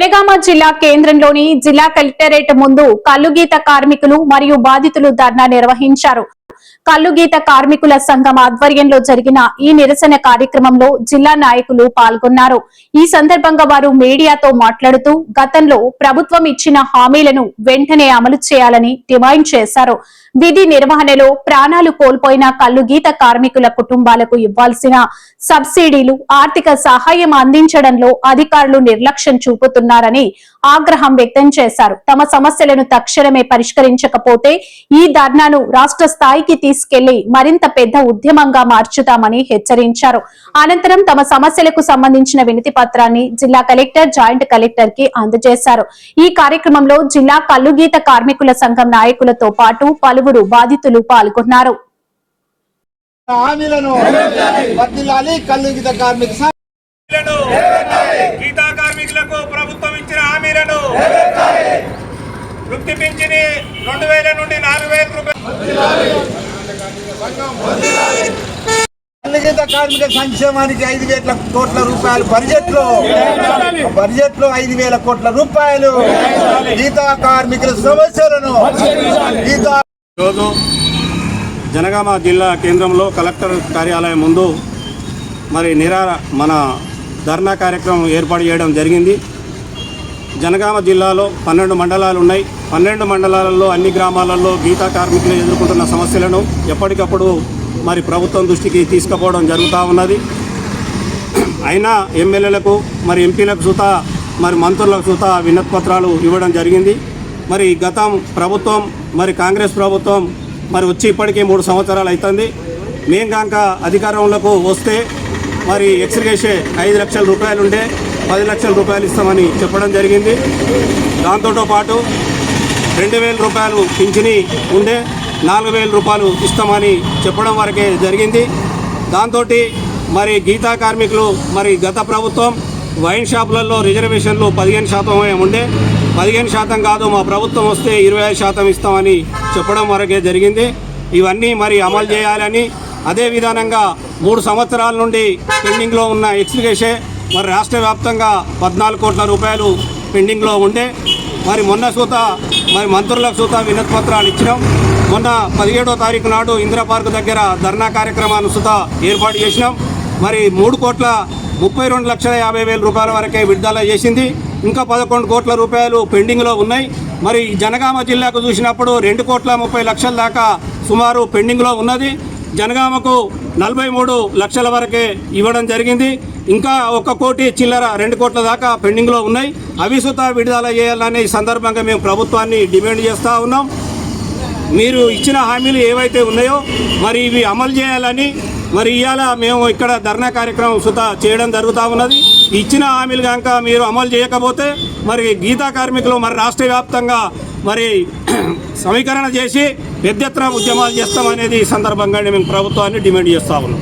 జనగామ జిల్లా కేంద్రంలోని జిల్లా కలెక్టరేట్ ముందు కల్లుగీత కార్మికులు మరియు బాధితులు ధర్నా నిర్వహించారు. కల్లుగీత కార్మికుల సంఘం ఆధ్వర్యంలో జరిగిన ఈ నిరసన కార్యక్రమంలో జిల్లా నాయకులు పాల్గొన్నారు. ఈ సందర్భంగా వారు మీడియాతో మాట్లాడుతూ గతంలో ప్రభుత్వం ఇచ్చిన హామీలను వెంటనే అమలు చేయాలని డిమాండ్ చేశారు. విధి నిర్వహణలో ప్రాణాలు కోల్పోయిన కల్లుగీత కార్మికుల కుటుంబాలకు ఇవ్వాల్సిన సబ్సిడీలు, ఆర్థిక సహాయం అందించడంలో అధికారులు నిర్లక్ష్యం చూపుతున్నారని ఆగ్రహం వ్యక్తం చేశారు. తమ సమస్యలను తక్షణమే పరిష్కరించకపోతే ఈ ధర్నాను రాష్ట్ర స్థాయికి తీసుకెళ్లి మరింత పెద్ద ఉద్యమంగా మార్చుతామని హెచ్చరించారు. అనంతరం తమ సమస్యలకు సంబంధించిన వినతి పత్రాన్ని జిల్లా కలెక్టర్, జాయింట్ కలెక్టర్ కి అందజేశారు. ఈ కార్యక్రమంలో జిల్లా కల్లుగీత కార్మికుల సంఘం నాయకులతో పాటు పలువురు బాధితులు పాల్గొన్నారు. గీతా కార్మికులకు ప్రభుత్వం ఇచ్చిన హామీలను వృత్తి పింఛని 2000 నుండి 4000 రూపాయలు. కల్లుగీత కార్మిక సంక్షేమానికి 5,000 కోట్ల రూపాయలు బడ్జెట్ లో 5,000 కోట్ల రూపాయలు గీతా కార్మికుల సమస్యలను ఈరోజు జనగామ జిల్లా కేంద్రంలో కలెక్టర్ కార్యాలయం ముందు మన ధర్నా కార్యక్రమం ఏర్పాటు చేయడం జరిగింది. జనగామ జిల్లాలో 12 మండలాలు ఉన్నాయి. 12 మండలాలలో అన్ని గ్రామాలలో గీతా కార్మికులు ఎదుర్కొంటున్న సమస్యలను ఎప్పటికప్పుడు ప్రభుత్వం దృష్టికి తీసుకుపోవడం జరుగుతూ ఉన్నది. అయినా ఎమ్మెల్యేలకు ఎంపీలకు సుతా మంత్రులకు సుతా వినతి పత్రాలు ఇవ్వడం జరిగింది. గతం ప్రభుత్వం కాంగ్రెస్ ప్రభుత్వం వచ్చి ఇప్పటికే 3 సంవత్సరాలు అవుతుంది. మేము కనుక అధికారంలోకి వస్తే ఎక్స్గ్రేషే 5 లక్షల రూపాయలు ఉండే 10 లక్షల రూపాయలు ఇస్తామని చెప్పడం జరిగింది. దాంతో పాటు 2,000 రూపాయలు పింఛని ఉండే 4,000 రూపాయలు ఇస్తామని చెప్పడం వరకే జరిగింది. దాంతో గీతా కార్మికులు గత ప్రభుత్వం వైన్ షాపులలో రిజర్వేషన్లు 15% ఉండే 15% కాదు, మా ప్రభుత్వం వస్తే 25% ఇస్తామని చెప్పడం వరకే జరిగింది. ఇవన్నీ అమలు చేయాలని, అదే విధానంగా 3 సంవత్సరాల నుండి పెండింగ్లో ఉన్న ఎక్స్గ్రేషే రాష్ట్ర వ్యాప్తంగా 14 కోట్ల రూపాయలు పెండింగ్లో ఉండే మొన్న సూత మంత్రులకు సూత వినతి పత్రాలు ఇచ్చినాం. మొన్న 17వ తారీఖు నాడు ఇందిరా పార్క్ దగ్గర ధర్నా కార్యక్రమాన్ని సూత ఏర్పాటు చేసినాం. 3,32,50,000 రూపాయల వరకే విడుదల చేసింది. ఇంకా 11 కోట్ల రూపాయలు పెండింగ్లో ఉన్నాయి. జనగామ జిల్లాకు చూసినప్పుడు 2,30,00,000 దాకా సుమారు పెండింగ్లో ఉన్నది. జనగామకు 43 లక్షల వరకే ఇవ్వడం జరిగింది. ఇంకా 1 కోటి చిల్లర 2 కోట్ల దాకా పెండింగ్లో ఉన్నాయి. అవి సుత విడుదల చేయాలని ఈ సందర్భంగా మేము ప్రభుత్వాన్ని డిమాండ్ చేస్తూ ఉన్నాం. మీరు ఇచ్చిన హామీలు ఏవైతే ఉన్నాయో ఇవి అమలు చేయాలని ఇవాళ మేము ఇక్కడ ధర్నా కార్యక్రమం సుత చేయడం జరుగుతూ ఉన్నది. ఇచ్చిన హామీలు కనుక మీరు అమలు చేయకపోతే గీతా కార్మికులు రాష్ట్ర వ్యాప్తంగా సమీకరణ చేసి పెద్ద ఎత్తున ఉద్యమాలు చేస్తామనేది ఈ సందర్భంగా మేము ప్రభుత్వాన్ని డిమాండ్ చేస్తూ ఉన్నాం.